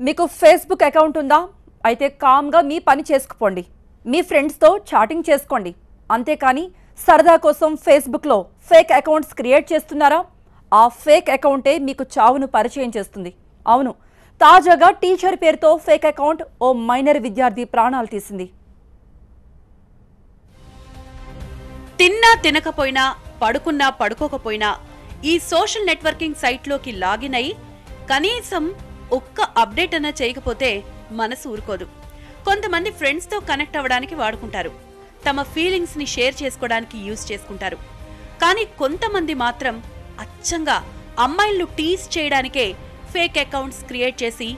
మీకు Facebook account ఉందా? అయితే కామ్గా మీ పని చేసుకుపోండి. మీ ఫ్రెండ్స్తో చాటింగ్ చేసుకోండి. అంతేకాని సరదా కోసం ఫేస్బుక్లో ఫేక్ అకౌంట్స్ క్రియేట్ చేస్తున్నారా? ఆ ఫేక్ అకౌంటే మీకు చావును పరిచయం చేస్తుంది. అవును, తాజాగా టీచర్ పేరుతో ఫేక్ అకౌంట్ ఓ మైనర్ విద్యార్థి ప్రాణాలు తీసింది. తిన్నా తినకపోయినా, పడుకున్నా పడుకోకపోయినా ఈ సోషల్ నెట్వర్కింగ్ సైట్లోకి లాగిన్ అయి కనీసం ఒక్క అప్డేట్ అన్నా చేయకపోతే మనసు ఊరుకోదు. కొంతమంది ఫ్రెండ్స్తో కనెక్ట్ అవ్వడానికి వాడుకుంటారు, తమ ఫీలింగ్స్ని షేర్ చేసుకోవడానికి యూజ్ చేసుకుంటారు. కానీ కొంతమంది మాత్రం అచ్చంగా అమ్మాయిలను టీజ్ చేయడానికే ఫేక్ అకౌంట్స్ క్రియేట్ చేసి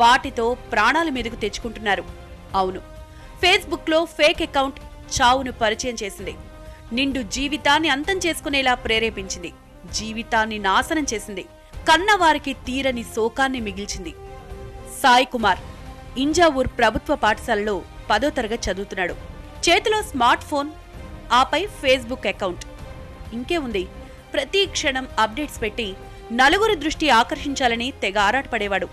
వాటితో ప్రాణాల మీదకు తెచ్చుకుంటున్నారు. అవును, ఫేస్బుక్లో ఫేక్ అకౌంట్ చావును పరిచయం చేసింది. నిండు జీవితాన్ని అంతం చేసుకునేలా ప్రేరేపించింది. జీవితాన్ని నాశనం చేసింది. కన్నవారికి తీరని శోకాన్ని మిగిల్చింది. సాయి కుమార్ ఇంజావూర్ ప్రభుత్వ పాఠశాలలో 10వ తరగతి చదువుతున్నాడు. చేతిలో స్మార్ట్ ఫోన్, ఆపై ఫేస్బుక్ అకౌంట్. ఇంకే ఉంది, ప్రతి క్షణం అప్డేట్స్ పెట్టి నలుగురి దృష్టి ఆకర్షించాలని తెగ ఆరాటపడేవాడు.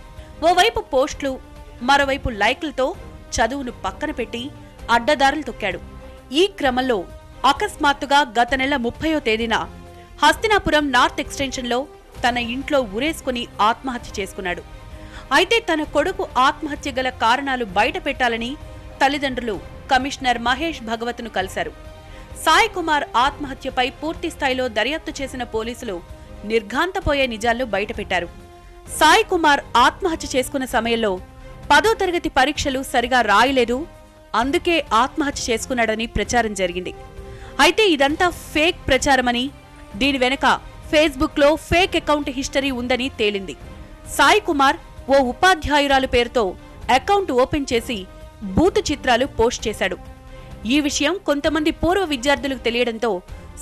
ఓవైపు పోస్టులు, మరోవైపు లైక్లతో చదువును పక్కన పెట్టి అడ్డదారులు తొక్కాడు. ఈ క్రమంలో అకస్మాత్తుగా గత నెల 30వ తేదీన హస్తినాపురం నార్త్ ఎక్స్టెన్షన్లో తన ఇంట్లో ఉరేసుకుని ఆత్మహత్య చేసుకున్నాడు. అయితే తన కొడుకు ఆత్మహత్య గల కారణాలు బయట పెట్టాలని తల్లిదండ్రులు కమిషనర్ మహేష్ భగవత్ను కలిశారు. సాయి కుమార్ ఆత్మహత్యపై పూర్తి స్థాయిలో దర్యాప్తు చేసిన పోలీసులు నిర్ఘాంతపోయే నిజాలను బయటపెట్టారు. సాయి కుమార్ ఆత్మహత్య చేసుకున్న సమయంలో 10వ తరగతి పరీక్షలు సరిగా రాయలేదు, అందుకే ఆత్మహత్య చేసుకున్నాడని ప్రచారం జరిగింది. అయితే ఇదంతా ఫేక్ ప్రచారమని, దీని వెనుక ఫేస్బుక్లో ఫేక్ అకౌంట్ హిస్టరీ ఉందని తేలింది. సాయి కుమార్ ఓ ఉపాధ్యాయురాలు పేరుతో అకౌంట్ ఓపెన్ చేసి బూతు చిత్రాలు పోస్ట్ చేశాడు. ఈ విషయం కొంతమంది పూర్వ విద్యార్థులకు తెలియడంతో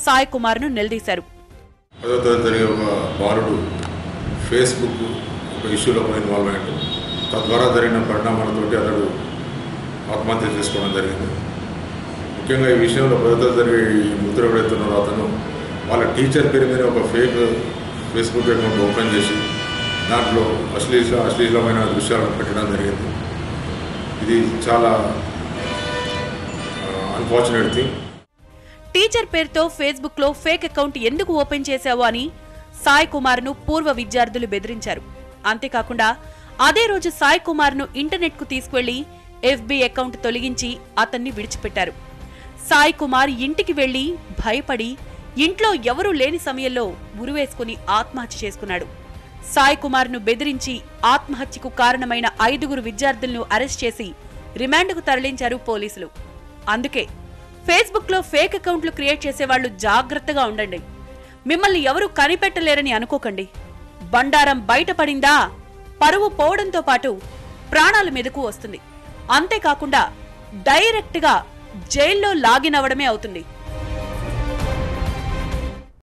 సాయి కుమార్ను నిలదీశారు. ఫేస్బుక్ ఒక ఇష్యూలో ఇన్వాల్వ్ అయ్యాడు. తద్వారా జరిగిన పరిణామాలతోటి అతడు ఆత్మహత్య చేసుకోవడం జరిగింది. ముఖ్యంగా ఈ విషయంలో ప్రభుత్వం జరిగే ఈ ముద్ర పెడుతున్నారో అతను వాళ్ళ టీచర్ పేరు మీద ఒక ఫేస్బుక్ అకౌంట్ ఓపెన్ చేసి దాంట్లో అశ్లీలమైన దృశ్యాలను పెట్టడం జరిగింది. ఇది చాలా అన్ఫార్చునేట్ థింగ్. టీచర్ పేరుతో ఫేస్బుక్లో ఫేక్ అకౌంట్ ఎందుకు ఓపెన్ చేశావు అని సాయి కుమార్ను పూర్వ విద్యార్థులు బెదిరించారు. అంతేకాకుండా అదే రోజు సాయి కుమార్ను ఇంటర్నెట్కు తీసుకువెళ్లి FB అకౌంట్ తొలగించి అతన్ని విడిచిపెట్టారు. సాయి కుమార్ ఇంటికి వెళ్లి భయపడి ఇంట్లో ఎవరూ లేని సమయంలో ఉరివేసుకుని ఆత్మహత్య చేసుకున్నాడు. సాయి కుమార్ను బెదిరించి ఆత్మహత్యకు కారణమైన 5గురు విద్యార్థులను అరెస్ట్ చేసి రిమాండ్కు తరలించారు పోలీసులు. అందుకే ఫేస్బుక్లో ఫేక్ అకౌంట్లు క్రియేట్ చేసేవాళ్లు జాగ్రత్తగా ఉండండి. మిమ్మల్ని ఎవరూ కనిపెట్టలేరని అనుకోకండి. బండారం బయటపడిందా పరువు పోవడంతో పాటు ప్రాణాల మీదకు వస్తుంది. అంతేకాకుండా డైరెక్ట్గా జైల్లో లాగిన్ అవ్వడమే అవుతుంది.